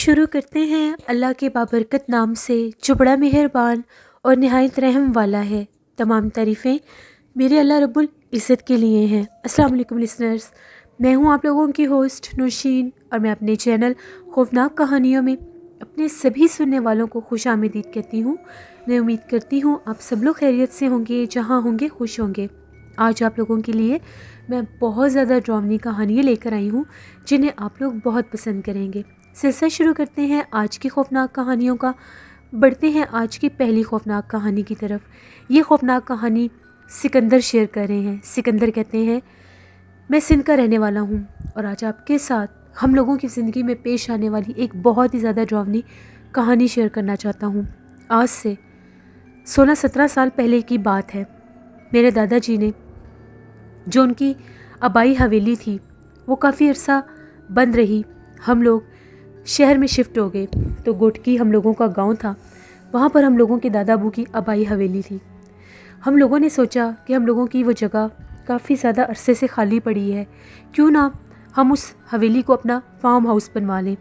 شروع کرتے ہیں اللہ کے بابرکت نام سے جو بڑا مہربان اور نہایت رحم والا ہے۔ تمام تعریفیں میرے اللہ رب العزت کے لیے ہیں۔ السلام علیکم لسنرز، میں ہوں آپ لوگوں کی ہوسٹ نوشین، اور میں اپنے چینل خوفناک کہانیوں میں اپنے سبھی سننے والوں کو خوش آمدید کہتی ہوں۔ میں امید کرتی ہوں آپ سب لوگ خیریت سے ہوں گے، جہاں ہوں گے خوش ہوں گے۔ آج آپ لوگوں کے لیے میں بہت زیادہ ڈرامنی کہانیاں لے کر آئی ہوں جنہیں آپ لوگ بہت پسند کریں گے۔ سلسلہ شروع کرتے ہیں آج کی خوفناک کہانیوں کا۔ بڑھتے ہیں آج کی پہلی خوفناک کہانی کی طرف۔ یہ خوفناک کہانی سکندر شیئر کر رہے ہیں۔ سکندر کہتے ہیں، میں سندھ کا رہنے والا ہوں، اور آج آپ کے ساتھ ہم لوگوں کی زندگی میں پیش آنے والی ایک بہت ہی زیادہ ڈراؤنی کہانی شیئر کرنا چاہتا ہوں۔ آج سے 16-17 سال پہلے کی بات ہے۔ میرے دادا جی نے، جو ان کی آبائی حویلی تھی، وہ کافی عرصہ بند رہی۔ ہم لوگ شہر میں شفٹ ہو گئے تو گوٹکی ہم لوگوں کا گاؤں تھا، وہاں پر ہم لوگوں کے دادا ابو کی آبائی حویلی تھی۔ ہم لوگوں نے سوچا کہ ہم لوگوں کی وہ جگہ کافی زیادہ عرصے سے خالی پڑی ہے، کیوں نہ ہم اس حویلی کو اپنا فارم ہاؤس بنوا لیں۔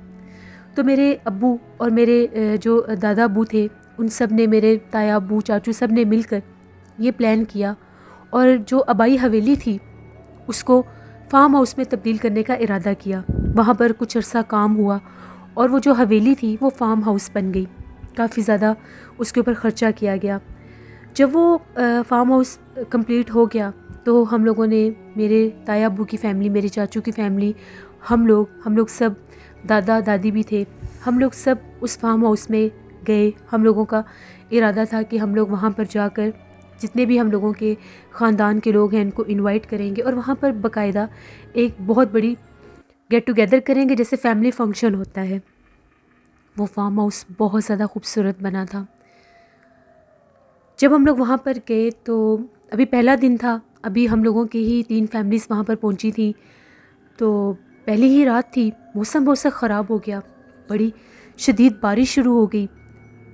تو میرے ابو اور میرے جو دادا ابو تھے، ان سب نے، میرے تایا ابو چاچو سب نے مل کر یہ پلان کیا، اور جو آبائی حویلی تھی اس کو فارم ہاؤس میں تبدیل کرنے کا ارادہ کیا۔ وہاں پر کچھ عرصہ کام ہوا اور وہ جو حویلی تھی وہ فارم ہاؤس بن گئی۔ کافی زیادہ اس کے اوپر خرچہ کیا گیا۔ جب وہ فارم ہاؤس کمپلیٹ ہو گیا تو ہم لوگوں نے، میرے تایا ابو کی فیملی، میرے چاچو کی فیملی، ہم لوگ سب، دادا دادی بھی تھے، ہم لوگ سب اس فارم ہاؤس میں گئے۔ ہم لوگوں کا ارادہ تھا کہ ہم لوگ وہاں پر جا کر جتنے بھی ہم لوگوں کے خاندان کے لوگ ہیں ان کو انوائٹ کریں گے، اور وہاں پر باقاعدہ ایک بہت بڑی گیٹ ٹوگیدر کریں گے، جیسے فیملی فنکشن ہوتا ہے۔ وہ فارم ہاؤس بہت زیادہ خوبصورت بنا تھا۔ جب ہم لوگ وہاں پر گئے تو ابھی پہلا دن تھا، ابھی ہم لوگوں کی ہی 3 فیملیز وہاں پر پہنچی تھیں، تو پہلی ہی رات تھی، موسم بہت سا خراب ہو گیا، بڑی شدید بارش شروع ہو گئی،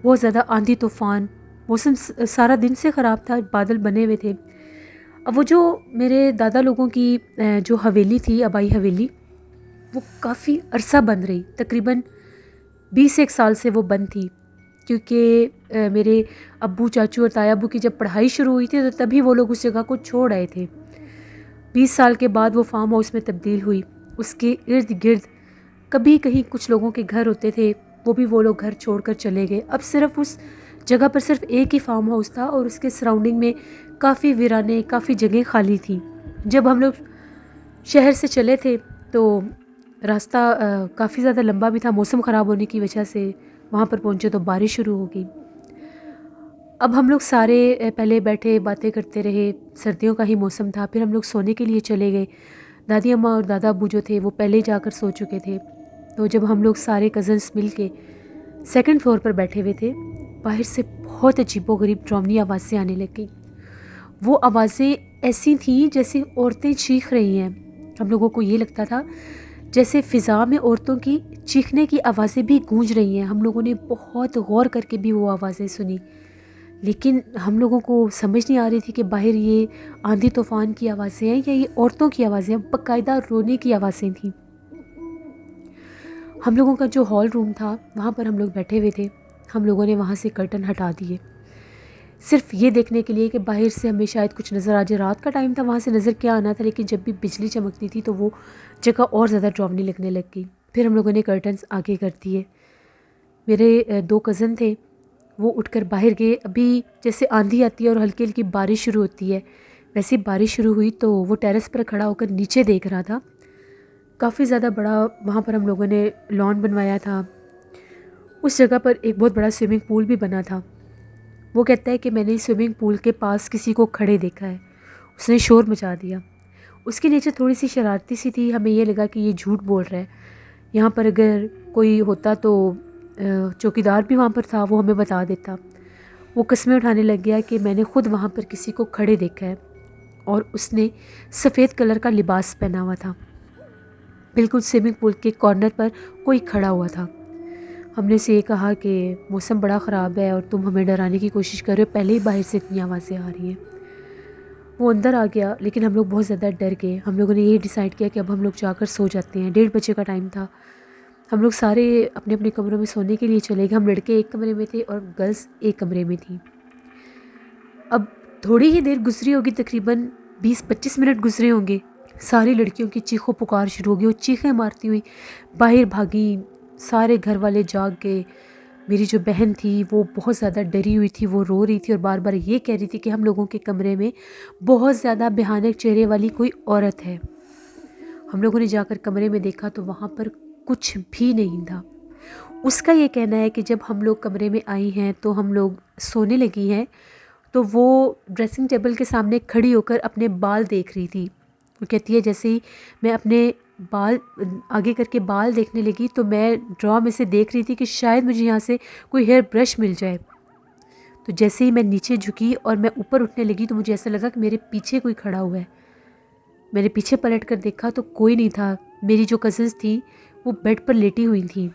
بہت زیادہ آندھی طوفان، موسم سارا دن سے خراب تھا، بادل بنے ہوئے تھے۔ اب وہ جو میرے دادا لوگوں کی جو حویلی تھی، آبائی حویلی، وہ کافی عرصہ بند رہی، تقریباً 20 سال سے وہ بند تھی، کیونکہ میرے ابو چاچو اور تایا ابو کی جب پڑھائی شروع ہوئی تھی تو تبھی وہ لوگ اس جگہ کو چھوڑ آئے تھے۔ 20 سال کے بعد وہ فارم ہاؤس میں تبدیل ہوئی۔ اس کے ارد گرد کبھی کہیں کچھ لوگوں کے گھر ہوتے تھے، وہ لوگ گھر چھوڑ کر چلے گئے۔ اب صرف اس جگہ پر صرف ایک ہی فارم ہاؤس تھا، اور اس کے سراؤنڈنگ میں کافی ویرانے، کافی جگہیں خالی تھیں۔ جب ہم لوگ شہر سے چلے تھے تو راستہ کافی زیادہ لمبا بھی تھا، موسم خراب ہونے کی وجہ سے وہاں پر پہنچے تو بارش شروع ہو گئی۔ اب ہم لوگ سارے پہلے بیٹھے باتیں کرتے رہے، سردیوں کا ہی موسم تھا، پھر ہم لوگ سونے کے لیے چلے گئے۔ دادی اماں اور دادا ابو جو تھے وہ پہلے جا کر سو چکے تھے، تو جب ہم لوگ سارے کزنس مل کے 2nd فلور پر بیٹھے ہوئے تھے، باہر سے بہت عجیب و غریب ڈراؤنی آوازیں آنے لگ گئیں۔ وہ آوازیں ایسی تھیں جیسے عورتیں چیخ رہی ہیں۔ ہم لوگوں کو یہ لگتا تھا جیسے فضا میں عورتوں کی چیخنے کی آوازیں بھی گونج رہی ہیں۔ ہم لوگوں نے بہت غور کر کے بھی وہ آوازیں سنی، لیکن ہم لوگوں کو سمجھ نہیں آ رہی تھی کہ باہر یہ آندھی طوفان کی آوازیں ہیں یا یہ عورتوں کی آوازیں ہیں۔ باقاعدہ رونے کی آوازیں تھیں۔ ہم لوگوں کا جو ہال روم تھا وہاں پر ہم لوگ بیٹھے ہوئے تھے، ہم لوگوں نے وہاں سے کرٹن ہٹا دیے، صرف یہ دیکھنے کے لیے کہ باہر سے ہمیں شاید کچھ نظر آ جائے۔ رات کا ٹائم تھا، وہاں سے نظر کیا آنا تھا، لیکن جب بھی بجلی چمکتی تھی تو وہ جگہ اور زیادہ ڈراؤنی لگنے لگ گئی۔ پھر ہم لوگوں نے کرٹنز آگے کر دیے۔ میرے 2 کزن تھے، وہ اٹھ کر باہر گئے۔ ابھی جیسے آندھی آتی ہے اور ہلکی ہلکی بارش شروع ہوتی ہے، ویسے بارش شروع ہوئی تو وہ ٹیرس پر کھڑا ہو کر نیچے دیکھ رہا تھا۔ کافی زیادہ بڑا وہاں پر ہم لوگوں نے لان بنوایا تھا، اس جگہ پر ایک بہت بڑا سوئمنگ پول بھی بنا تھا۔ وہ کہتا ہے کہ میں نے سوئمنگ پول کے پاس کسی کو کھڑے دیکھا ہے، اس نے شور مچا دیا۔ اس کی نیچر تھوڑی سی شرارتی سی تھی، ہمیں یہ لگا کہ یہ جھوٹ بول رہا ہے۔ یہاں پر اگر کوئی ہوتا تو چوکیدار بھی وہاں پر تھا، وہ ہمیں بتا دیتا۔ وہ قسمیں اٹھانے لگ گیا کہ میں نے خود وہاں پر کسی کو کھڑے دیکھا ہے، اور اس نے سفید کلر کا لباس پہنا ہوا تھا۔ بالکل سوئمنگ پول کے کارنر پر کوئی کھڑا ہوا تھا۔ ہم نے اسے یہ کہا کہ موسم بڑا خراب ہے اور تم ہمیں ڈرانے کی کوشش کر رہے ہو، پہلے ہی باہر سے اتنی آوازیں آ رہی ہیں۔ وہ اندر آ گیا، لیکن ہم لوگ بہت زیادہ ڈر گئے۔ ہم لوگوں نے یہ ڈیسائیڈ کیا کہ اب ہم لوگ جا کر سو جاتے ہیں۔ 1:30 بجے کا ٹائم تھا۔ ہم لوگ سارے اپنے اپنے کمروں میں سونے کے لیے چلے گئے. ہم لڑکے ایک کمرے میں تھے اور گرلس ایک کمرے میں تھیں. اب تھوڑی ہی دیر گزری ہوگی، تقریباً 20-25 منٹ گزرے ہوں گے، ساری لڑکیوں کی چیخو پکار شروع ہو گئی. وہ چیخیں مارتی ہوئی باہر بھاگیں. سارے گھر والے جاگ گئے. میری جو بہن تھی وہ بہت زیادہ ڈری ہوئی تھی، وہ رو رہی تھی اور بار بار یہ کہہ رہی تھی کہ ہم لوگوں کے کمرے میں بہت زیادہ بھیانک چہرے والی کوئی عورت ہے. ہم لوگوں نے جا کر کمرے میں دیکھا تو وہاں پر کچھ بھی نہیں تھا. اس کا یہ کہنا ہے کہ جب ہم لوگ کمرے میں آئی ہیں تو ہم لوگ سونے لگی ہیں تو وہ ڈریسنگ ٹیبل کے سامنے کھڑی ہو کر اپنے بال دیکھ رہی تھی. وہ کہتی ہے جیسے ہی میں اپنے بال آگے کر کے بال دیکھنے لگی تو میں ڈرا میں سے دیکھ رہی تھی کہ شاید مجھے یہاں سے کوئی ہیئر برش مل جائے. تو جیسے ہی میں نیچے جھکی اور میں اوپر اٹھنے لگی تو مجھے ایسا لگا کہ میرے پیچھے کوئی کھڑا ہوا ہے. میں نے پیچھے پلٹ کر دیکھا تو کوئی نہیں تھا. میری جو کزنس تھیں وہ بیڈ پر لیٹی ہوئی تھیں.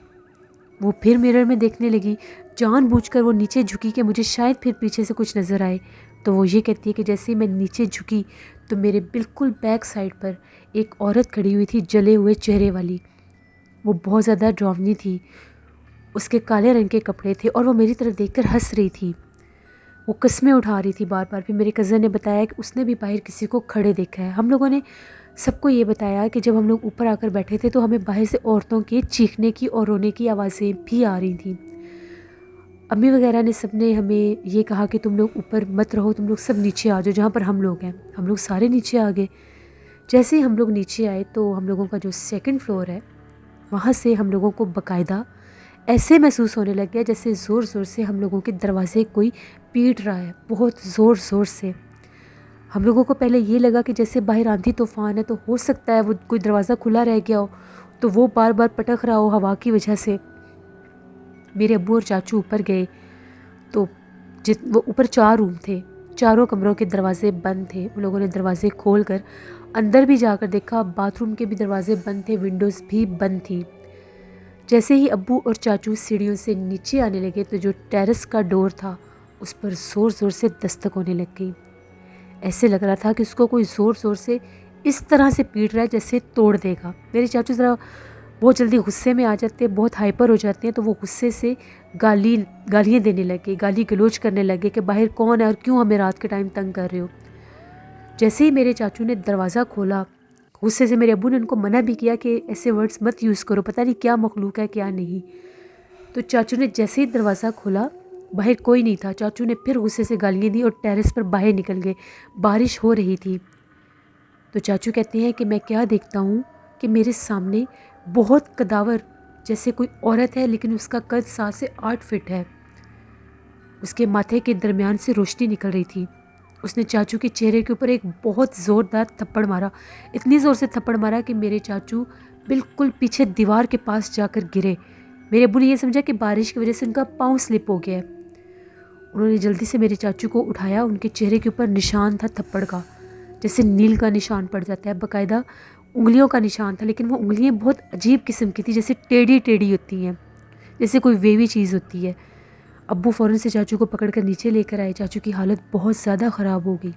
وہ پھر مرر میں دیکھنے لگی. جان بوجھ کر وہ نیچے جھکی کہ مجھے شاید پھر پیچھے سے کچھ نظر آئے. تو وہ یہ کہتی ہے کہ جیسے ہی میں نیچے جھکی تو میرے بالکل بیک سائڈ پر ایک عورت کھڑی ہوئی تھی جلے ہوئے چہرے والی. وہ بہت زیادہ ڈراؤنی تھی. اس کے کالے رنگ کے کپڑے تھے اور وہ میری طرف دیکھ کر ہنس رہی تھی. وہ قسمیں اٹھا رہی تھی بار بار. پھر میرے کزن نے بتایا کہ اس نے بھی باہر کسی کو کھڑے دیکھا ہے. ہم لوگوں نے سب کو یہ بتایا کہ جب ہم لوگ اوپر آ کر بیٹھے تھے تو ہمیں باہر سے عورتوں کے چیخنے کی اور رونے کی آوازیں بھی آ رہی تھیں. امی وغیرہ نے سب نے ہمیں یہ کہا کہ تم لوگ اوپر مت رہو، تم لوگ سب نیچے آ جاؤ جہاں پر ہم لوگ ہیں. ہم لوگ سارے نیچے آ گئے. جیسے ہی ہم لوگ نیچے آئے تو ہم لوگوں کا جو سیکنڈ فلور ہے وہاں سے ہم لوگوں کو باقاعدہ ایسے محسوس ہونے لگ گیا جیسے زور زور سے ہم لوگوں کے دروازے کوئی پیٹ رہا ہے، بہت زور زور سے. ہم لوگوں کو پہلے یہ لگا کہ جیسے باہر آندھی طوفان ہے تو ہو سکتا ہے وہ کوئی دروازہ کھلا رہ گیا ہو تو وہ بار بار پٹک رہا ہو ہوا کی وجہ سے. میرے ابو اور چاچو اوپر گئے تو وہ اوپر 4 روم تھے، چاروں کمروں کے دروازے بند تھے. ان لوگوں نے دروازے کھول کر اندر بھی جا کر دیکھا. باتھ روم کے بھی دروازے بند تھے، ونڈوز بھی بند تھی. جیسے ہی ابو اور چاچو سیڑھیوں سے نیچے آنے لگے تو جو ٹیرس کا ڈور تھا اس پر زور زور سے دستک ہونے لگ گئی. ایسے لگ رہا تھا کہ اس کو کوئی زور زور سے اس طرح سے پیٹ رہا ہے جیسے توڑ دے گا. میرے چاچو ذرا بہت جلدی غصے میں آ جاتے ہیں، بہت ہائپر ہو جاتے ہیں، تو وہ غصے سے گالیاں دینے لگے، گالی گلوچ کرنے لگے کہ باہر کون ہے اور کیوں ہمیں رات کے ٹائم تنگ کر رہے ہو. جیسے ہی میرے چاچو نے دروازہ کھولا، غصے سے میرے ابو نے ان کو منع بھی کیا کہ ایسے ورڈز مت یوز کرو، پتہ نہیں کیا مخلوق ہے کیا نہیں. تو چاچو نے جیسے ہی دروازہ کھولا باہر کوئی نہیں تھا. چاچو نے پھر غصے سے گالیاں دی اور ٹیرس پر باہر نکل گئے. بارش ہو رہی تھی. تو چاچو کہتے ہیں کہ میں کیا دیکھتا ہوں کہ میرے سامنے بہت قداور جیسے کوئی عورت ہے لیکن اس کا قد 7 سے 8 فٹ ہے. اس کے ماتھے کے درمیان سے روشنی نکل رہی تھی. اس نے چاچو کے چہرے کے اوپر ایک بہت زوردار تھپڑ مارا. اتنی زور سے تھپڑ مارا کہ میرے چاچو بالکل پیچھے دیوار کے پاس جا کر گرے. میرے ابو نے یہ سمجھا کہ بارش کی وجہ سے ان کا پاؤں سلپ ہو گیا ہے. انہوں نے جلدی سے میرے چاچو کو اٹھایا. ان کے چہرے کے اوپر نشان تھا تھپڑ کا، جیسے نیل کا نشان پڑ جاتا ہے. باقاعدہ انگلیوں کا نشان تھا، لیکن وہ انگلیاں بہت عجیب قسم کی تھی، جیسے ٹیڑھی ٹیڑھی ہوتی ہیں، جیسے کوئی ویوی چیز ہوتی ہے. ابو فوراً سے چاچو کو پکڑ کر نیچے لے کر آئے. چاچو کی حالت بہت زیادہ خراب ہو گئی.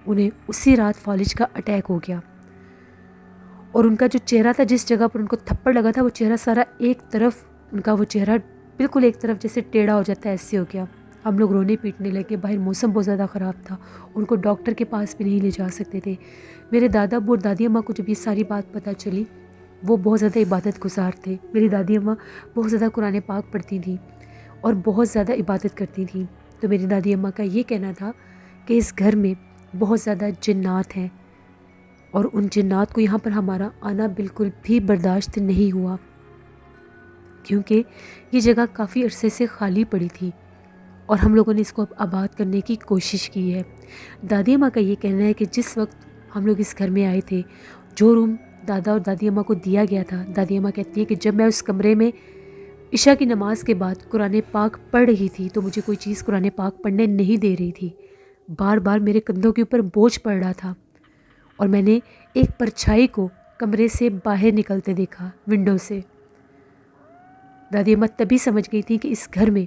انہیں اسی رات فالج کا اٹیک ہو گیا اور ان کا جو چہرہ تھا، جس جگہ پر ان کو تھپڑ لگا تھا، وہ چہرہ سارا ایک طرف، ان کا وہ چہرہ بالکل ایک طرف جیسے ٹیڑھا ہو جاتا ہے ایسے ہو گیا. ہم لوگ رونے پیٹنے لگے. باہر موسم بہت زیادہ خراب تھا. ان کو ڈاکٹر کے پاس بھی نہیں لے جا سکتے تھے. میرے دادا ابو اور دادی اماں کو جب یہ ساری بات پتہ چلی، وہ بہت زیادہ عبادت گزار تھے. میری دادی اماں بہت زیادہ قرآن پاک پڑھتی تھیں اور بہت زیادہ عبادت کرتی تھیں. تو میری دادی اماں کا یہ کہنا تھا کہ اس گھر میں بہت زیادہ جنات ہیں اور ان جنات کو یہاں پر ہمارا آنا بالکل بھی برداشت نہیں ہوا، کیونکہ یہ جگہ کافی عرصے سے خالی پڑی تھی اور ہم لوگوں نے اس کو آباد کرنے کی کوشش کی ہے. دادی اماں کا یہ کہنا ہے کہ جس وقت ہم لوگ اس گھر میں آئے تھے، جو روم دادا اور دادی اماں کو دیا گیا تھا، دادی اماں کہتی ہیں کہ جب میں اس کمرے میں عشاء کی نماز کے بعد قرآن پاک پڑھ رہی تھی تو مجھے کوئی چیز قرآن پاک پڑھنے نہیں دے رہی تھی. بار بار میرے کندھوں کے اوپر بوجھ پڑ رہا تھا اور میں نے ایک پرچھائی کو کمرے سے باہر نکلتے دیکھا ونڈو سے. دادی اماں تبھی سمجھ گئی تھی کہ اس گھر میں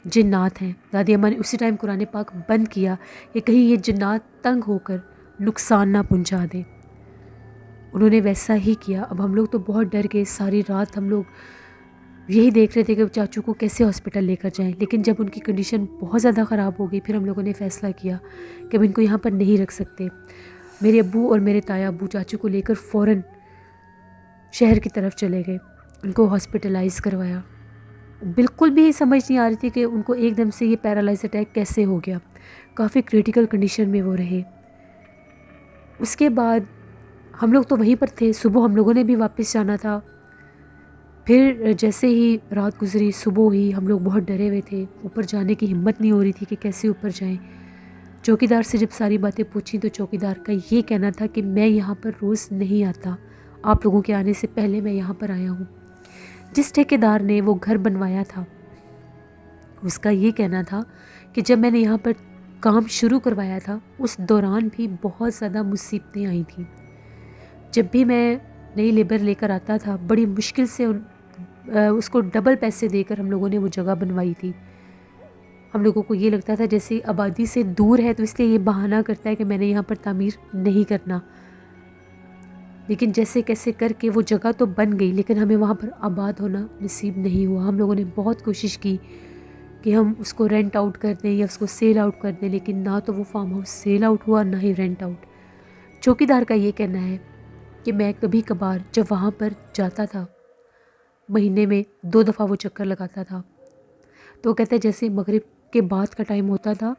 جنات ہیں. دادی اماں نے اسی ٹائم قرآن پاک بند کیا کہ کہیں یہ جنات تنگ ہو کر نقصان نہ پہنچا دیں. انہوں نے ویسا ہی کیا. اب ہم لوگ تو بہت ڈر گئے. ساری رات ہم لوگ یہی دیکھ رہے تھے کہ چاچو کو کیسے ہاسپٹل لے کر جائیں، لیکن جب ان کی کنڈیشن بہت زیادہ خراب ہو گئی، پھر ہم لوگوں نے فیصلہ کیا کہ اب ان کو یہاں پر نہیں رکھ سکتے۔ میرے ابو اور میرے تایا ابو چاچو کو لے کر فوراً شہر کی طرف چلے گئے، ان کو ہاسپٹلائز کروایا۔ بالکل بھی سمجھ نہیں آ رہی تھی کہ ان کو ایک دم سے یہ پیرالائز اٹیک کیسے ہو گیا، کافی کریٹیکل کنڈیشن میں وہ رہے۔ اس کے بعد ہم لوگ تو وہیں پر تھے، صبح ہم لوگوں نے بھی واپس جانا تھا۔ پھر جیسے ہی رات گزری، صبح ہوئی، ہم لوگ بہت ڈرے ہوئے تھے، اوپر جانے کی ہمت نہیں ہو رہی تھی کہ کیسے اوپر جائیں۔ چوکیدار سے جب ساری باتیں پوچھیں تو چوکیدار کا یہ کہنا تھا کہ میں یہاں پر روز نہیں آتا، آپ لوگوں کے آنے سے پہلے میں یہاں پر آیا ہوں۔ جس ٹھیکیدار نے وہ گھر بنوایا تھا، اس کا یہ کہنا تھا کہ جب میں نے یہاں پر کام شروع کروایا تھا اس دوران بھی بہت زیادہ مصیبتیں آئی تھیں۔ جب بھی میں نئی لیبر لے کر آتا تھا، بڑی مشکل سے اس کو ڈبل پیسے دے کر ہم لوگوں نے وہ جگہ بنوائی تھی۔ ہم لوگوں کو یہ لگتا تھا جیسے آبادی سے دور ہے تو اس لیے یہ بہانہ کرتا ہے کہ میں نے یہاں پر تعمیر نہیں کرنا، لیکن جیسے کیسے کر کے وہ جگہ تو بن گئی، لیکن ہمیں وہاں پر آباد ہونا نصیب نہیں ہوا۔ ہم لوگوں نے بہت کوشش کی کہ ہم اس کو رینٹ آؤٹ کر دیں یا اس کو سیل آؤٹ کر دیں، لیکن نہ تو وہ فارم ہاؤس سیل آؤٹ ہوا نہ ہی رینٹ آؤٹ۔ چوکیدار کا یہ کہنا ہے کہ میں کبھی کبھار جب وہاں پر جاتا تھا، مہینے میں 2 دفعہ وہ چکر لگاتا تھا، تو وہ کہتا ہے جیسے مغرب کے بعد کا ٹائم ہوتا تھا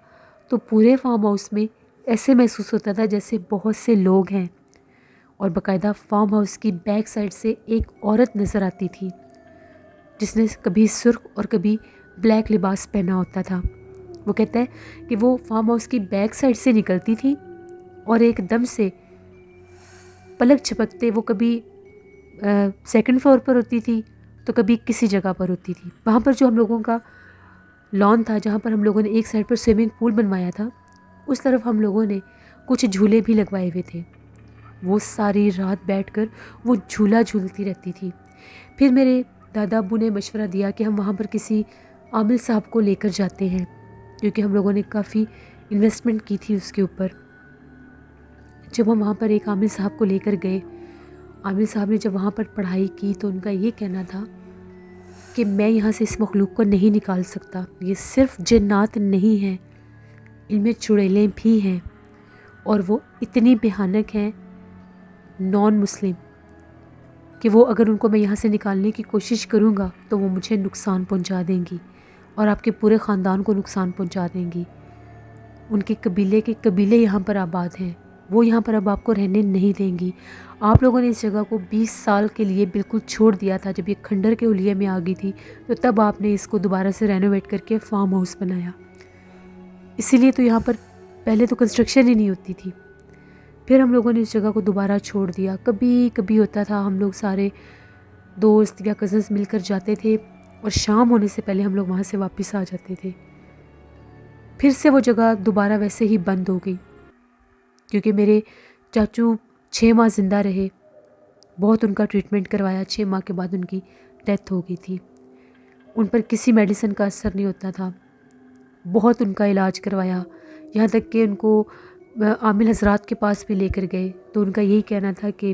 تو پورے فارم ہاؤس میں ایسے محسوس ہوتا تھا جیسے بہت سے لوگ ہیں، اور باقاعدہ فارم ہاؤس کی بیک سائڈ سے ایک عورت نظر آتی تھی جس نے کبھی سرخ اور کبھی بلیک لباس پہنا ہوتا تھا۔ وہ کہتا ہے کہ وہ فارم ہاؤس کی بیک سائڈ سے نکلتی تھی اور ایک دم سے پلک جھپکتے وہ کبھی سیکنڈ فلور پر ہوتی تھی تو کبھی کسی جگہ پر ہوتی تھی۔ وہاں پر جو ہم لوگوں کا لان تھا، جہاں پر ہم لوگوں نے ایک سائڈ پر سوئمنگ پول بنوایا تھا، اس طرف ہم لوگوں نے کچھ جھولے بھی لگوائے ہوئے تھے۔ وہ ساری رات بیٹھ کر وہ جھولا جھولتی رہتی تھی۔ پھر میرے دادا ابو نے مشورہ دیا کہ ہم وہاں پر کسی عامل صاحب کو لے کر جاتے ہیں، کیونکہ ہم لوگوں نے کافی انویسٹمنٹ کی تھی اس کے اوپر۔ جب ہم وہاں پر ایک عامل صاحب کو لے کر گئے، عامل صاحب نے جب وہاں پر پڑھائی کی تو ان کا یہ کہنا تھا کہ میں یہاں سے اس مخلوق کو نہیں نکال سکتا، یہ صرف جنات نہیں ہیں، ان میں چڑیلیں بھی ہیں، اور وہ اتنی بھیانک ہیں نان مسلم کہ وہ اگر ان کو میں یہاں سے نکالنے کی کوشش کروں گا تو وہ مجھے نقصان پہنچا دیں گی اور آپ کے پورے خاندان کو نقصان پہنچا دیں گی۔ ان کے قبیلے یہاں پر آباد ہیں، وہ یہاں پر اب آپ کو رہنے نہیں دیں گی۔ آپ لوگوں نے اس جگہ کو 20 سال کے لیے بالکل چھوڑ دیا تھا، جب یہ کھنڈر کے حلیے میں آ گئی تھی تو تب آپ نے اس کو دوبارہ سے رینوویٹ کر کے فارم ہاؤس بنایا، اسی لیے تو یہاں پر پہلے تو کنسٹرکشن ہی نہیں ہوتی تھی۔ پھر ہم لوگوں نے اس جگہ کو دوبارہ چھوڑ دیا۔ کبھی کبھی ہوتا تھا ہم لوگ سارے دوست یا کزنس مل کر جاتے تھے اور شام ہونے سے پہلے ہم لوگ وہاں سے واپس آ جاتے تھے۔ پھر سے وہ جگہ دوبارہ ویسے ہی بند ہو گئی، کیونکہ میرے چاچو 6 ماہ زندہ رہے، بہت ان کا ٹریٹمنٹ کروایا، 6 ماہ کے بعد ان کی ڈیتھ ہو گئی تھی۔ ان پر کسی میڈیسن کا اثر نہیں ہوتا تھا، بہت ان کا علاج کروایا، یہاں تک کہ ان کو عامل حضرات کے پاس بھی لے کر گئے تو ان کا یہی کہنا تھا کہ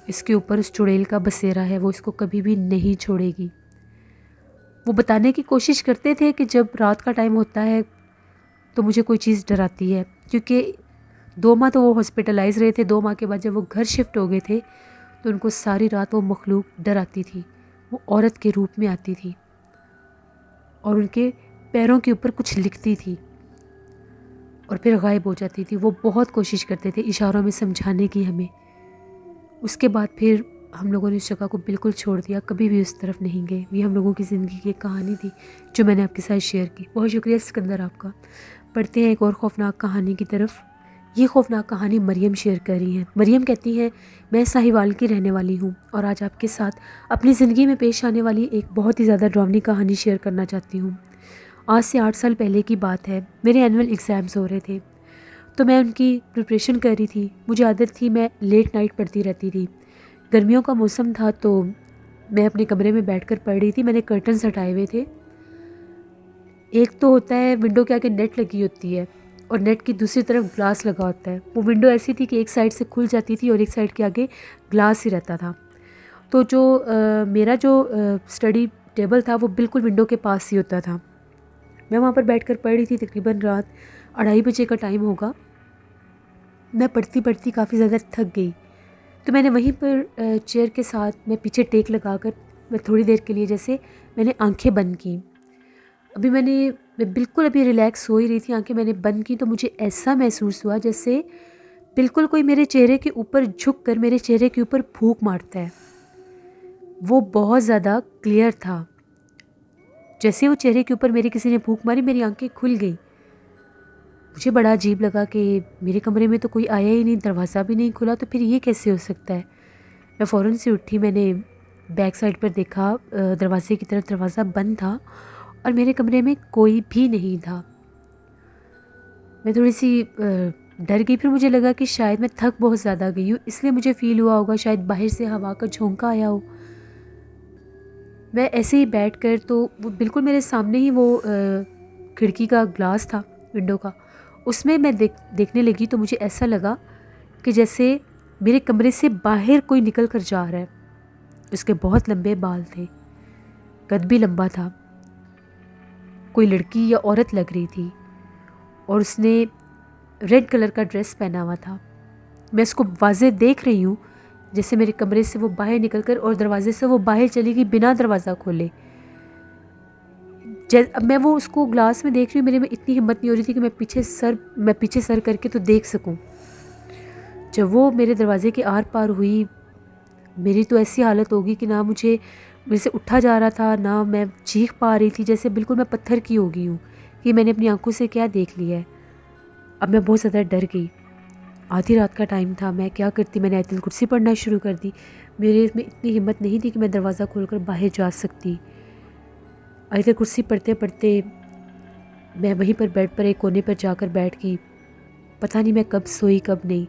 اس کے اوپر اس چڑیل کا بسیرا ہے، وہ اس کو کبھی بھی نہیں چھوڑے گی۔ وہ بتانے کی کوشش کرتے تھے کہ جب رات کا ٹائم ہوتا ہے تو مجھے کوئی چیز ڈراتی ہے، کیونکہ 2 ماہ تو وہ ہاسپٹلائز رہے تھے، 2 ماہ کے بعد جب وہ گھر شفٹ ہو گئے تھے تو ان کو ساری رات وہ مخلوق ڈراتی تھی، وہ عورت کے روپ میں آتی تھی اور ان کے پیروں کے اوپر کچھ لکھتی تھی اور پھر غائب ہو جاتی تھی۔ وہ بہت کوشش کرتے تھے اشاروں میں سمجھانے کی ہمیں۔ اس کے بعد پھر ہم لوگوں نے اس جگہ کو بالکل چھوڑ دیا، کبھی بھی اس طرف نہیں گئے۔ یہ ہم لوگوں کی زندگی کی ایک کہانی تھی جو میں نے آپ کے ساتھ شیئر کی۔ بہت شکریہ سکندر آپ کا۔ پڑھتے ہیں ایک اور خوفناک کہانی کی طرف۔ یہ خوفناک کہانی مریم شیئر کر رہی ہیں۔ مریم کہتی ہیں، میں ساہیوال کی رہنے والی ہوں اور آج آپ کے ساتھ اپنی زندگی میں پیش آنے والی ایک بہت ہی زیادہ ڈراؤنی کہانی شیئر کرنا چاہتی ہوں۔ آج سے 8 سال پہلے کی بات ہے، میرے اینول ایگزامز ہو رہے تھے تو میں ان کی پریپریشن کر رہی تھی۔ مجھے عادت تھی میں لیٹ نائٹ پڑھتی رہتی تھی۔ گرمیوں کا موسم تھا تو میں اپنے کمرے میں بیٹھ کر پڑھ رہی تھی۔ میں نے کرٹنز ہٹائے ہوئے تھے۔ ایک تو ہوتا ہے ونڈو کے آگے نیٹ لگی ہوتی ہے اور نیٹ کی دوسری طرف گلاس لگا ہوتا ہے۔ وہ ونڈو ایسی تھی کہ ایک سائڈ سے کھل جاتی تھی اور ایک سائڈ کے آگے گلاس ہی رہتا تھا۔ تو میرا جو اسٹڈی ٹیبل تھا وہ بالکل ونڈو کے پاس ہی ہوتا تھا. میں وہاں پر بیٹھ کر پڑھ رہی تھی. تقریباً رات 2:30 بجے کا ٹائم ہوگا. میں پڑھتی پڑھتی کافی زیادہ تھک گئی تو میں نے وہیں پر چیئر کے ساتھ میں پیچھے ٹیک لگا کر میں تھوڑی دیر کے لیے جیسے میں نے آنکھیں بند کیں. میں بالکل ابھی ریلیکس ہو ہی رہی تھی. آنکھیں میں نے بند کی تو مجھے ایسا محسوس ہوا جیسے بالکل کوئی میرے چہرے کے اوپر جھک کر میرے چہرے کے اوپر پھونک مارتا ہے. وہ بہت زیادہ کلیئر تھا. جیسے وہ چہرے کے اوپر میرے کسی نے پھونک ماری میری آنکھیں کھل گئی. مجھے بڑا عجیب لگا کہ میرے کمرے میں تو کوئی آیا ہی نہیں, دروازہ بھی نہیں کھلا, تو پھر یہ کیسے ہو سکتا ہے. میں فوراً سے اٹھی. میں نے بیک سائڈ پر دیکھا, دروازے کی طرف دروازہ بند تھا اور میرے کمرے میں کوئی بھی نہیں تھا. میں تھوڑی سی ڈر گئی. پھر مجھے لگا کہ شاید میں تھک بہت زیادہ گئی ہوں, اس لیے مجھے فیل ہوا ہوگا شاید باہر سے ہوا کا جھونکا آیا ہو. میں ایسے ہی بیٹھ کر تو وہ بالکل میرے سامنے ہی وہ کھڑکی کا گلاس تھا ونڈو کا, اس میں دیکھنے لگی تو مجھے ایسا لگا کہ جیسے میرے کمرے سے باہر کوئی نکل کر جا رہا ہے. اس کے بہت لمبے بال تھے, قد بھی لمبا تھا, کوئی لڑکی یا عورت لگ رہی تھی اور اس نے ریڈ کلر کا ڈریس پہنا ہوا تھا. میں اس کو واضح دیکھ رہی ہوں جیسے میرے کمرے سے وہ باہر نکل کر اور دروازے سے وہ باہر چلی گئی بنا دروازہ کھولے. اب میں وہ اس کو گلاس میں دیکھ رہی ہوں, میرے میں اتنی ہمت نہیں ہو رہی تھی کہ میں پیچھے سر کر کے تو دیکھ سکوں. جب وہ میرے دروازے کے آر پار ہوئی میری تو ایسی حالت ہوگی کہ نہ میرے سے اٹھا جا رہا تھا, نہ میں چیخ پا رہی تھی, جیسے بالکل میں پتھر کی ہو گئی ہوں کہ میں نے اپنی آنکھوں سے کیا دیکھ لیا ہے. اب میں بہت زیادہ ڈر گئی. آدھی رات کا ٹائم تھا. میں کیا کرتی, میں نے آیت الکرسی پڑھنا شروع کر دی. میرے میں اتنی ہمت نہیں تھی کہ میں دروازہ کھول کر باہر جا سکتی. آیت الکرسی پڑھتے پڑھتے میں وہیں پر بیڈ پر ایک کونے پر جا کر بیٹھ گئی. پتہ نہیں میں کب سوئی کب نہیں.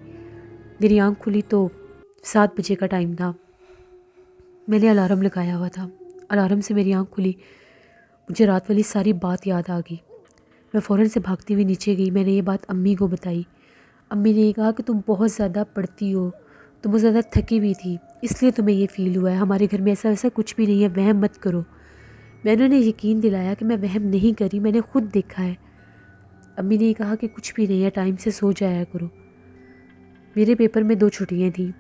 میری آنکھ کھلی تو 7 بجے کا ٹائم تھا. میں نے الارم لگایا ہوا تھا. الارم سے میری آنکھ کھلی. مجھے رات والی ساری بات یاد آ گئی. میں فوراً سے بھاگتی ہوئی نیچے گئی. میں نے یہ بات امی کو بتائی. امی نے یہ کہا کہ تم بہت زیادہ پڑھتی ہو, تم بہت زیادہ تھکی ہوئی تھی, اس لیے تمہیں یہ فیل ہوا ہے. ہمارے گھر میں ایسا ویسا کچھ بھی نہیں ہے, وہم مت کرو. میں نے انہیں یقین دلایا کہ میں وہم نہیں کری, میں نے خود دیکھا ہے. امی نے یہ کہا کہ کچھ بھی نہیں ہے, ٹائم سے سو جایا کرو. میرے پیپر میں 2 چھٹیاں تھیں.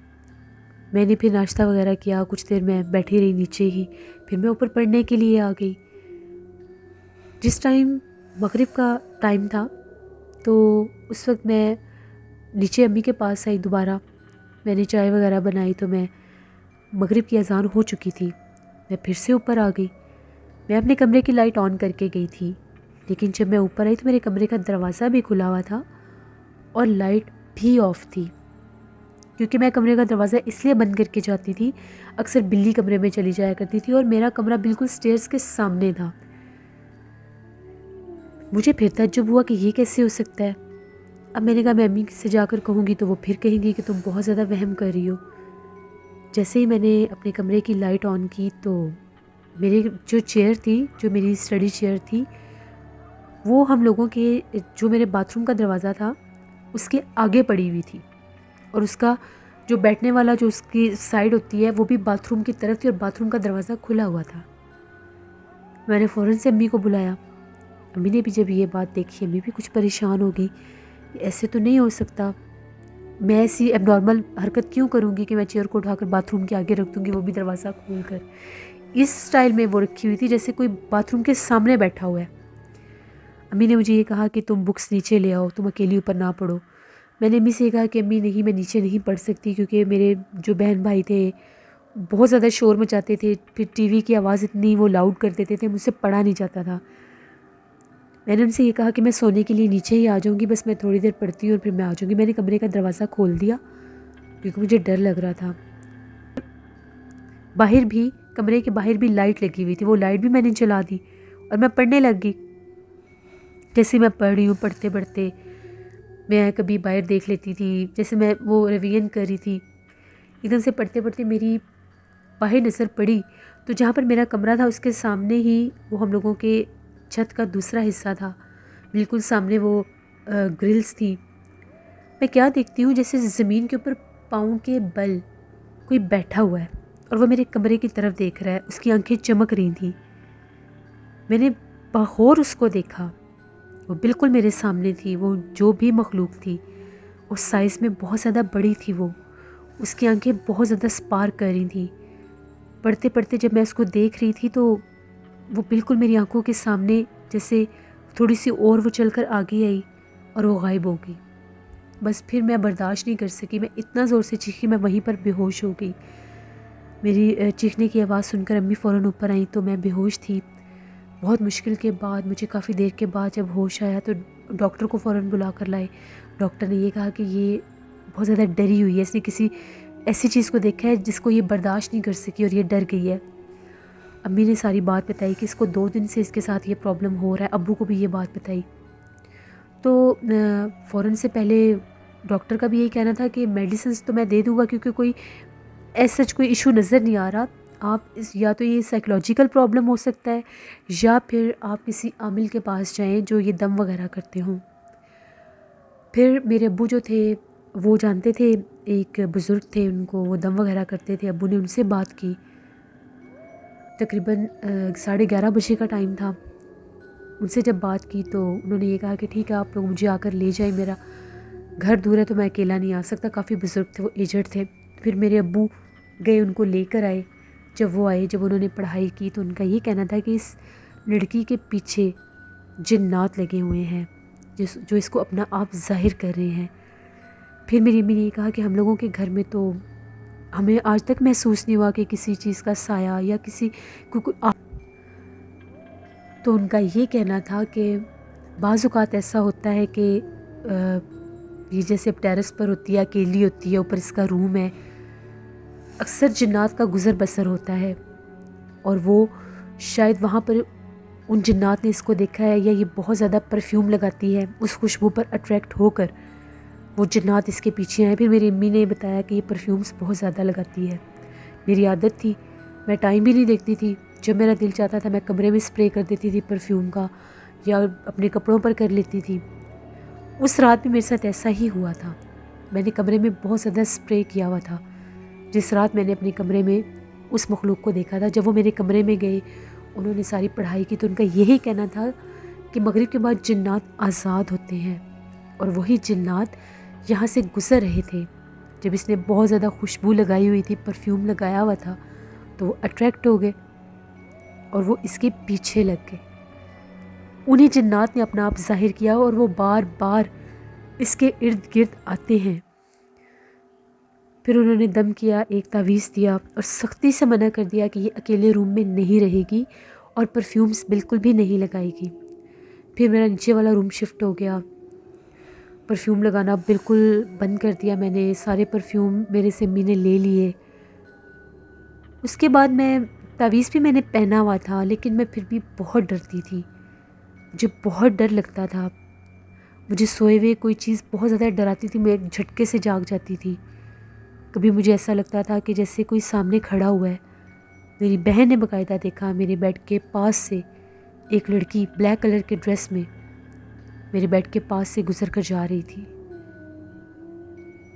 میں نے پھر ناشتہ وغیرہ کیا, کچھ دیر میں بیٹھی رہی نیچے ہی, پھر میں اوپر پڑھنے کے لیے آ گئی. جس ٹائم مغرب کا ٹائم تھا تو اس وقت میں نیچے امی کے پاس آئی دوبارہ. میں نے چائے وغیرہ بنائی تو مغرب کی اذان ہو چکی تھی. میں پھر سے اوپر آ گئی. میں اپنے کمرے کی لائٹ آن کر کے گئی تھی, لیکن جب میں اوپر آئی تو میرے کمرے کا دروازہ بھی کھلا ہوا تھا اور لائٹ بھی آف تھی. کیونکہ میں کمرے کا دروازہ اس لیے بند کر کے جاتی تھی, اکثر بلی کمرے میں چلی جایا کرتی تھی اور میرا کمرہ بالکل سٹیئرز کے سامنے تھا. مجھے پھر تعجب ہوا کہ یہ کیسے ہو سکتا ہے. اب میں نے کہا میں امی سے جا کر کہوں گی تو وہ پھر کہیں گی کہ تم بہت زیادہ وہم کر رہی ہو. جیسے ہی میں نے اپنے کمرے کی لائٹ آن کی تو میری جو چیئر تھی, جو میری اسٹڈی چیئر تھی, وہ ہم لوگوں کے جو میرے باتھ روم کا دروازہ تھا اس کے آگے پڑی ہوئی تھی, اور اس کا جو بیٹھنے والا جو اس کی سائڈ ہوتی ہے وہ بھی باتھ روم کی طرف تھی اور باتھ روم کا دروازہ کھلا ہوا تھا. میں نے فوراً سے امی کو بلایا. امی نے بھی جب یہ بات دیکھی, امی بھی کچھ پریشان ہو گئی. ایسے تو نہیں ہو سکتا, میں ایسی ایب نارمل حرکت کیوں کروں گی کہ میں چیئر کو اٹھا کر باتھ روم کے آگے رکھ دوں گی, وہ بھی دروازہ کھول کر. اس سٹائل میں وہ رکھی ہوئی تھی جیسے کوئی باتھ روم کے سامنے بیٹھا ہوا ہے. امی نے مجھے یہ کہا کہ تم بکس نیچے لے آؤ, تم اکیلی اوپر نہ پڑھو. میں نے امی سے یہ کہا کہ امی نہیں, میں نیچے نہیں پڑھ سکتی, کیونکہ میرے جو بہن بھائی تھے بہت زیادہ شور مچاتے تھے, پھر ٹی وی کی آواز اتنی وہ لاؤڈ کر دیتے تھے, مجھ سے پڑھا نہیں جاتا تھا. میں نے ان سے یہ کہا کہ میں سونے کے لیے نیچے ہی آ جاؤں گی, بس میں تھوڑی دیر پڑھتی ہوں اور پھر میں آ جاؤں گی. میں نے کمرے کا دروازہ کھول دیا کیونکہ مجھے ڈر لگ رہا تھا. باہر بھی, کمرے کے باہر بھی لائٹ لگی ہوئی تھی, وہ لائٹ بھی میں نے جلا دی اور میں پڑھنے لگ گئی. جیسے میں پڑھ رہی ہوں, پڑھتے پڑھتے میں کبھی باہر دیکھ لیتی تھی, جیسے میں وہ ریویژن کر رہی تھی. ادھر سے پڑھتے پڑھتے میری باہر نظر پڑی تو جہاں پر میرا کمرہ تھا اس کے سامنے ہی وہ ہم لوگوں کے چھت کا دوسرا حصہ تھا, بالکل سامنے وہ گرلز تھی. میں کیا دیکھتی ہوں, جیسے زمین کے اوپر پاؤں کے بل کوئی بیٹھا ہوا ہے اور وہ میرے کمرے کی طرف دیکھ رہا ہے. اس کی آنکھیں چمک رہی تھیں. میں نے بغور اس کو دیکھا، وہ بالکل میرے سامنے تھی، وہ جو بھی مخلوق تھی اس سائز میں بہت زیادہ بڑی تھی، وہ اس کی آنکھیں بہت زیادہ سپارک کر رہی تھیں۔ پڑھتے پڑھتے جب میں اس کو دیکھ رہی تھی تو وہ بالکل میری آنکھوں کے سامنے جیسے تھوڑی سی اور وہ چل کر آگے آئی اور وہ غائب ہو گئی۔ بس پھر میں برداشت نہیں کر سکی، میں اتنا زور سے چیخی، میں وہیں پر بے ہوش ہو گئی۔ میری چیخنے کی آواز سن کر امی فوراً اوپر آئیں تو میں بے ہوش تھی۔ بہت مشکل کے بعد مجھے کافی دیر کے بعد جب ہوش آیا تو ڈاکٹر کو فوراً بلا کر لائے۔ ڈاکٹر نے یہ کہا کہ یہ بہت زیادہ ڈری ہوئی ہے، اس نے کسی ایسی چیز کو دیکھا ہے جس کو یہ برداشت نہیں کر سکی اور یہ ڈر گئی ہے۔ امی نے ساری بات بتائی کہ اس کو 2 دن سے اس کے ساتھ یہ پرابلم ہو رہا ہے، ابو کو بھی یہ بات بتائی۔ تو فوراً سے پہلے ڈاکٹر کا بھی یہی کہنا تھا کہ میڈیسنس تو میں دے دوں گا کیونکہ کوئی سچ کوئی ایشو نظر نہیں آ رہا، آپ یا تو یہ سائیکولوجیکل پرابلم ہو سکتا ہے یا پھر آپ کسی عامل کے پاس جائیں جو یہ دم وغیرہ کرتے ہوں۔ پھر میرے ابو جو تھے وہ جانتے تھے، ایک بزرگ تھے، ان کو وہ دم وغیرہ کرتے تھے، ابو نے ان سے بات کی۔ تقریباً 11:30 بجے کا ٹائم تھا۔ ان سے جب بات کی تو انہوں نے یہ کہا کہ ٹھیک ہے آپ لوگ مجھے آ کر لے جائیں، میرا گھر دور ہے تو میں اکیلا نہیں آ سکتا، کافی بزرگ تھے، وہ ایجڈ تھے۔ پھر میرے ابو گئے ان کو لے کر آئے۔ جب وہ آئے، جب انہوں نے پڑھائی کی تو ان کا یہ کہنا تھا کہ اس لڑکی کے پیچھے جنات لگے ہوئے ہیں جو اس کو اپنا آپ ظاہر کر رہے ہیں۔ پھر میری امی نے یہ کہا کہ ہم لوگوں کے گھر میں تو ہمیں آج تک محسوس نہیں ہوا کہ کسی چیز کا سایہ یا کسی کوئی تو ان کا یہ کہنا تھا کہ بعض اوقات ایسا ہوتا ہے کہ یہ جیسے اب ٹیرس پر ہوتی ہے، اکیلی ہوتی ہے، اوپر اس کا روم ہے، اکثر جنات کا گزر بسر ہوتا ہے اور وہ شاید وہاں پر ان جنات نے اس کو دیکھا ہے یا یہ بہت زیادہ پرفیوم لگاتی ہے، اس خوشبو پر اٹریکٹ ہو کر وہ جنات اس کے پیچھے ہیں۔ پھر میری امی نے بتایا کہ یہ پرفیومز بہت زیادہ لگاتی ہے۔ میری عادت تھی، میں ٹائم بھی نہیں دیکھتی تھی، جب میرا دل چاہتا تھا میں کمرے میں اسپرے کر دیتی تھی پرفیوم کا یا اپنے کپڑوں پر کر لیتی تھی۔ اس رات بھی میرے ساتھ ایسا ہی ہوا تھا، میں نے کمرے میں بہت زیادہ اسپرے کیا ہوا تھا۔ جس رات میں نے اپنے کمرے میں اس مخلوق کو دیکھا تھا، جب وہ میرے کمرے میں گئے، انہوں نے ساری پڑھائی کی تو ان کا یہی کہنا تھا کہ مغرب کے بعد جنات آزاد ہوتے ہیں اور وہی جنات یہاں سے گزر رہے تھے۔ جب اس نے بہت زیادہ خوشبو لگائی ہوئی تھی، پرفیوم لگایا ہوا تھا تو وہ اٹریکٹ ہو گئے اور وہ اس کے پیچھے لگ گئے۔ انہیں جنات نے اپنا آپ ظاہر کیا اور وہ بار بار اس کے ارد گرد آتے ہیں۔ پھر انہوں نے دم کیا، ایک تعویذ دیا اور سختی سے منع کر دیا کہ یہ اکیلے روم میں نہیں رہے گی اور پرفیومز بالکل بھی نہیں لگائے گی۔ پھر میرا نیچے والا روم شفٹ ہو گیا، پرفیوم لگانا بالکل بند کر دیا میں نے، سارے پرفیوم میرے سے امی نے لے لیے۔ اس کے بعد تعویذ بھی میں نے پہنا ہوا تھا لیکن میں پھر بھی بہت ڈرتی تھی، مجھے بہت ڈر لگتا تھا، مجھے سوئے ہوئے کوئی چیز بہت زیادہ ڈراتی تھی، میں ایک جھٹکے سے جاگ جاتی تھی۔ کبھی مجھے ایسا لگتا تھا کہ جیسے کوئی سامنے کھڑا ہوا ہے۔ میری بہن نے باقاعدہ دیکھا، میرے بیڈ کے پاس سے ایک لڑکی بلیک کلر کے ڈریس میں میرے بیڈ کے پاس سے گزر کر جا رہی تھی۔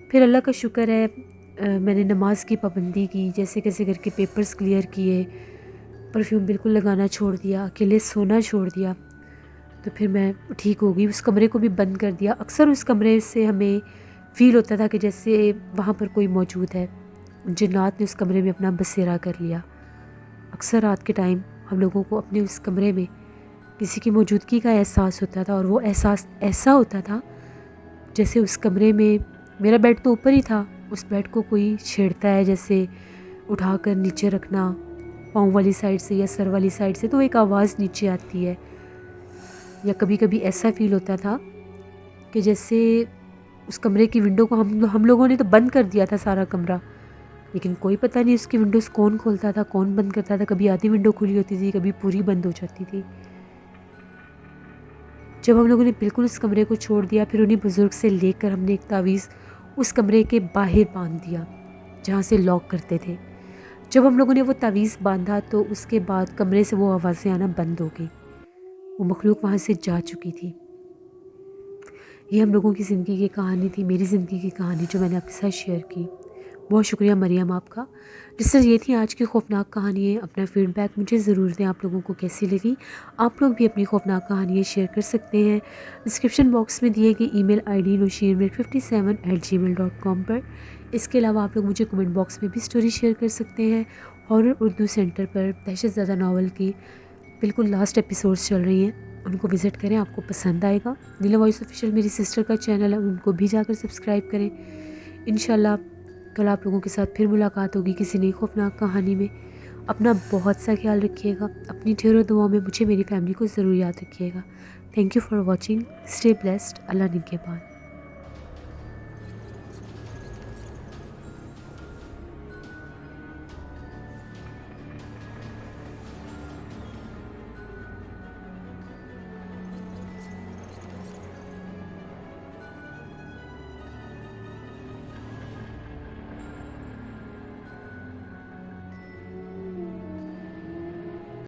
پھر اللہ کا شکر ہے میں نے نماز کی پابندی کی، جیسے کیسے کر کے پیپرز کلیئر کیے، پرفیوم بالکل لگانا چھوڑ دیا، اکیلے سونا چھوڑ دیا، تو پھر میں ٹھیک ہو گئی۔ اس کمرے کو بھی بند کر دیا۔ اکثر اس کمرے سے ہمیں فیل ہوتا تھا کہ جیسے وہاں پر کوئی موجود ہے، جنات نے اس کمرے میں اپنا بسیرا کر لیا۔ اکثر رات کے ٹائم ہم لوگوں کو اپنے اس کمرے میں کسی کی موجودگی کا احساس ہوتا تھا اور وہ احساس ایسا ہوتا تھا جیسے اس کمرے میں، میرا بیڈ تو اوپر ہی تھا، اس بیڈ کو کوئی چھیڑتا ہے، جیسے اٹھا کر نیچے رکھنا پاؤں والی سائڈ سے یا سر والی سائڈ سے تو ایک آواز نیچے آتی ہے۔ یا کبھی کبھی ایسا فیل ہوتا تھا کہ جیسے اس کمرے کی ونڈو کو ہم لوگوں نے تو بند کر دیا تھا سارا کمرہ، لیکن کوئی پتہ نہیں اس کی ونڈوز کون کھولتا تھا، کون بند کرتا تھا، کبھی آدھی ونڈو کھلی ہوتی تھی، کبھی پوری بند ہو جاتی تھی۔ جب ہم لوگوں نے بالکل اس کمرے کو چھوڑ دیا، پھر انہیں بزرگ سے لے کر ہم نے ایک تعویذ اس کمرے کے باہر باندھ دیا جہاں سے لاک کرتے تھے۔ جب ہم لوگوں نے وہ تعویذ باندھا تو اس کے بعد کمرے سے وہ آوازیں آنا بند ہو گئی، وہ مخلوق وہاں سے جا چکی تھی۔ یہ ہم لوگوں کی زندگی کی کہانی تھی، میری زندگی کی کہانی جو میں نے آپ کے ساتھ شیئر کی۔ بہت شکریہ مریم آپ کا. جس طرح یہ تھی آج کی خوفناک کہانیاں. اپنا فیڈ بیک مجھے ضرور دیں آپ لوگوں کو کیسی لگی. آپ لوگ بھی اپنی خوفناک کہانیاں شیئر کر سکتے ہیں ڈسکرپشن باکس میں دیے گئے ای میل آئی ڈی noshirmir57@gmail.com پر. اس کے علاوہ آپ لوگ مجھے کمنٹ باکس میں بھی سٹوری شیئر کر سکتے ہیں. ہارر اردو سینٹر پر دہشت زدہ ناول کی بالکل لاسٹ ایپیسوڈز چل رہی ہیں, ان کو وزٹ کریں, آپ کو پسند آئے گا. نیلا وائس آفیشیل میری سسٹر کا چینل ہے, ان کو بھی جا کر سبسکرائب کریں. انشاءاللہ کل آپ لوگوں کے ساتھ پھر ملاقات ہوگی کسی نئی خوفناک کہانی میں. اپنا بہت سا خیال رکھیے گا. اپنی ڈھیروں دعاؤں میں مجھے میری فیملی کو ضرور یاد رکھیے گا. Thank you for watching. Stay blessed. Allah نگہبان.